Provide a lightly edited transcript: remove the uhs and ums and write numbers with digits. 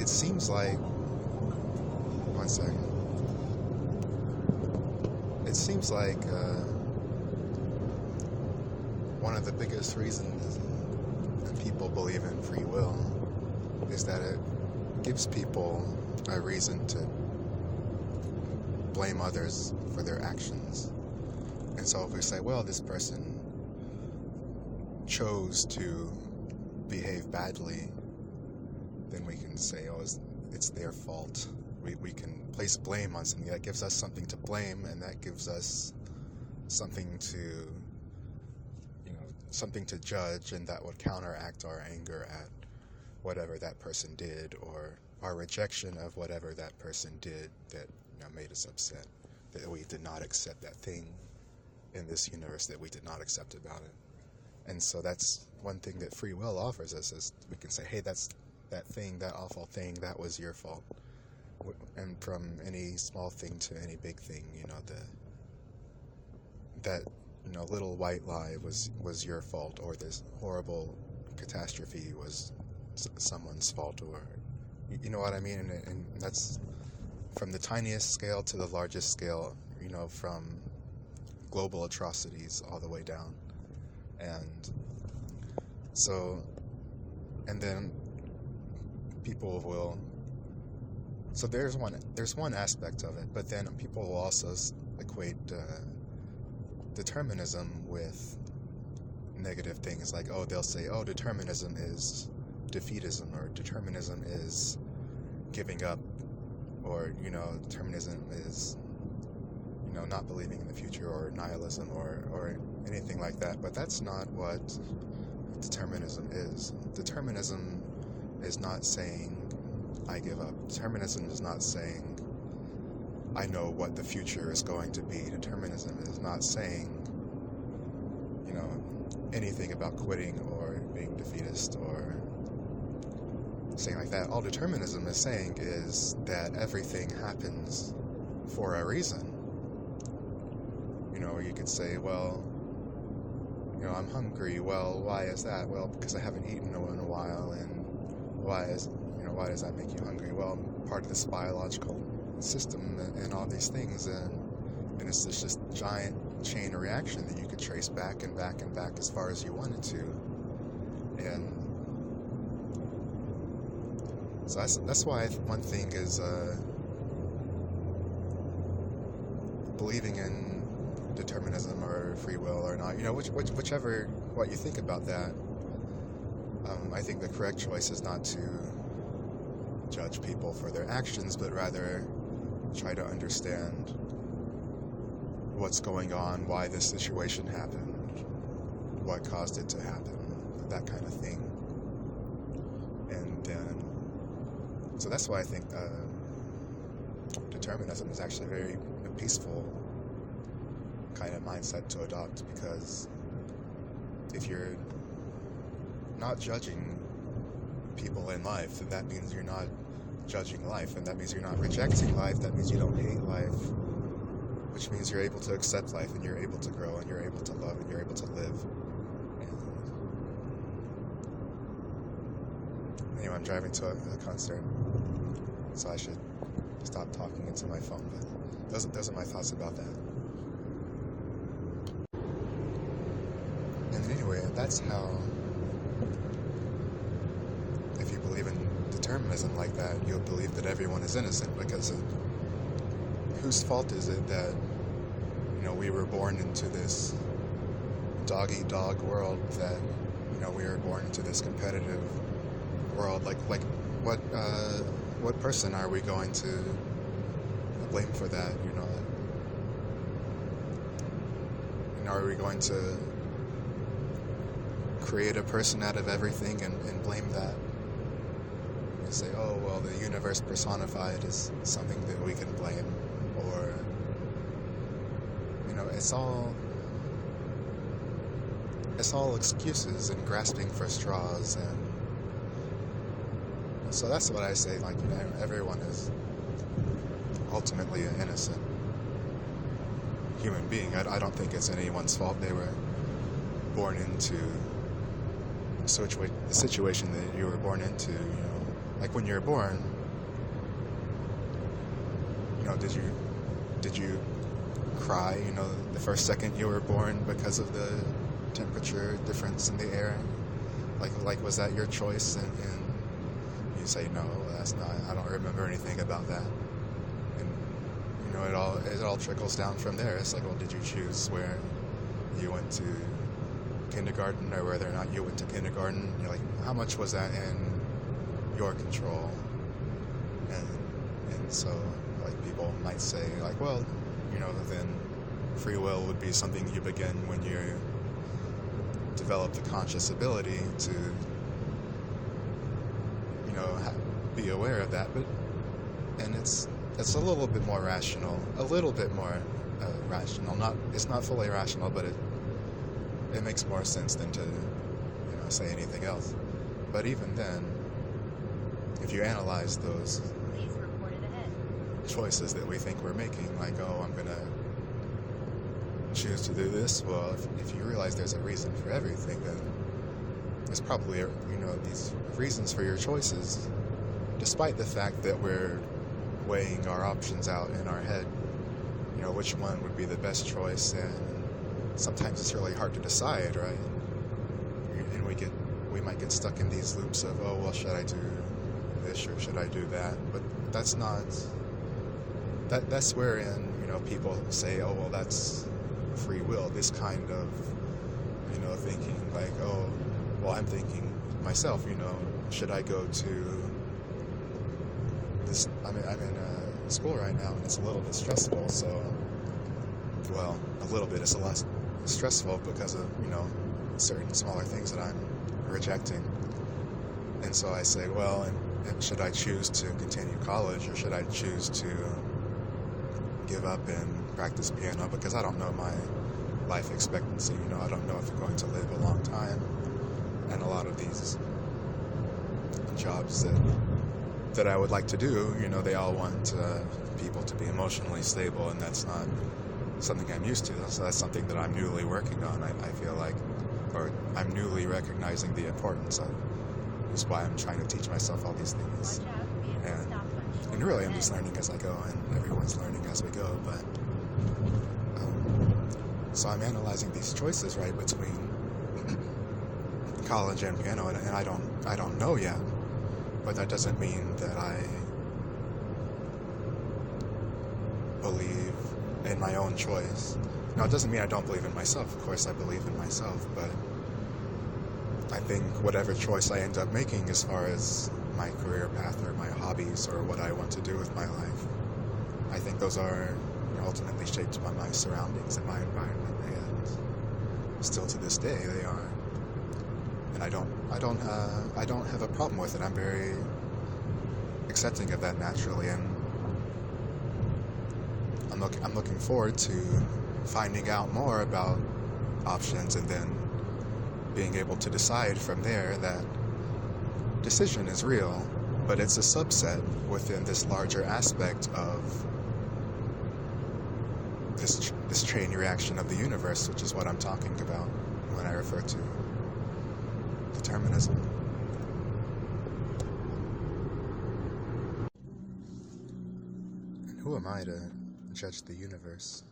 seems like, one second, it seems like one of the biggest reasons that people believe in free will is that it gives people a reason to blame others for their actions. And so if we say, well, this person chose to behave badly, then we can say, oh, it's their fault. We can place blame on something. That gives us something to blame, and that gives us something to, something to judge, and that would counteract our anger at whatever that person did, or our rejection of whatever that person did that made us upset, that we did not accept that thing in this universe that we did not accept about it. And so that's one thing that free will offers us, is we can say, hey, that's that thing, that awful thing, that was your fault. And from any small thing to any big thing, that little white lie was your fault, or this horrible catastrophe was someone's fault, or you know what I mean? And that's from the tiniest scale to the largest scale, from global atrocities all the way down. And so, and then people will, so there's one aspect of it, but then people will also equate determinism with negative things, like, they'll say, determinism is defeatism, or determinism is giving up, or determinism is not believing in the future, or nihilism, or anything like that. But that's not what determinism is. Determinism is not saying I give up. Determinism is not saying I know what the future is going to be. Determinism is not saying anything about quitting or being defeatist or saying like that. All determinism is saying is that everything happens for a reason. You could say, well, I'm hungry. Well, why is that? Well, because I haven't eaten in a while. And why does that make you hungry? Well, part of this biological system and all these things, and it's just giant chain reaction that you could trace back and back and back as far as you wanted to. And so that's why one thing is believing in determinism or free will or not, whichever what you think about that. I think the correct choice is not to judge people for their actions, but rather try to understand what's going on, why this situation happened, what caused it to happen, that kind of thing. And then, so that's why I think determinism is actually a very peaceful kind of mindset to adopt, because if you're not judging people in life, then that means you're not judging life, and that means you're not rejecting life, that means you don't hate life, which means you're able to accept life, and you're able to grow, and you're able to love, and you're able to live. And anyway, I'm driving to a concert, so I should stop talking into my phone, but those are my thoughts about that. And anyway, that's how, if you believe in determinism like that, you'll believe that everyone is innocent, because whose fault is it that, we were born into this dog-eat-dog world, that, we were born into this competitive world, like what person are we going to blame for that, are we going to create a person out of everything and blame that? And say, oh, well, the universe personified is something that we can blame, or, it's all excuses and grasping for straws, and so that's what I say, like, everyone is ultimately an innocent human being. I don't think it's anyone's fault they were born into the situation that you were born into, like when you're born, did you cry, the first second you were born because of the temperature difference in the air? Like was that your choice? And you say, no, that's not. I don't remember anything about that. And it all trickles down from there. It's like, well, did you choose where you went to kindergarten or whether or not you went to kindergarten? You're like, how much was that in your control? And so, like, people might say, like, well, then free will would be something you begin when you develop the conscious ability to, be aware of that. And it's a little bit more rational, it's not fully rational, but it makes more sense than to, say anything else. But even then, if you analyze those choices that we think we're making, like, oh, I'm gonna choose to do this, well, if you realize there's a reason for everything, then there's probably, these reasons for your choices, despite the fact that we're weighing our options out in our head, which one would be the best choice, and sometimes it's really hard to decide, right? And we might get stuck in these loops of, oh, well, should I do this or should I do that? But that's not, that's wherein, people say, oh, well, that's free will, this kind of, thinking, like, oh, well, I'm thinking myself, should I go to this, I'm in school right now, and it's a little bit stressful, so, well, a little bit, it's a lot stressful because of, certain smaller things that I'm rejecting. And so I say, well, and should I choose to continue college, or should I choose to give up and practice piano? Because I don't know my life expectancy, I don't know if I'm going to live a long time. And a lot of these jobs that I would like to do, they all want people to be emotionally stable, and that's not something I'm used to. So that's something that I'm newly working on, I feel like, or I'm newly recognizing the importance of. Is why I'm trying to teach myself all these things. And really, I'm just learning as I go, and everyone's learning as we go. But so I'm analyzing these choices, right, between college and piano, and I don't know yet. But that doesn't mean that I believe in my own choice. Now, it doesn't mean I don't believe in myself. Of course, I believe in myself, but I think whatever choice I end up making as far as my career path or my hobbies or what I want to do with my life, I think those are ultimately shaped by my surroundings and my environment, and still to this day they are. And I don't have a problem with it. I'm very accepting of that naturally, and I'm looking forward to finding out more about options, and then being able to decide from there that decision is real, but it's a subset within this larger aspect of this chain reaction of the universe, which is what I'm talking about when I refer to determinism. And who am I to judge the universe?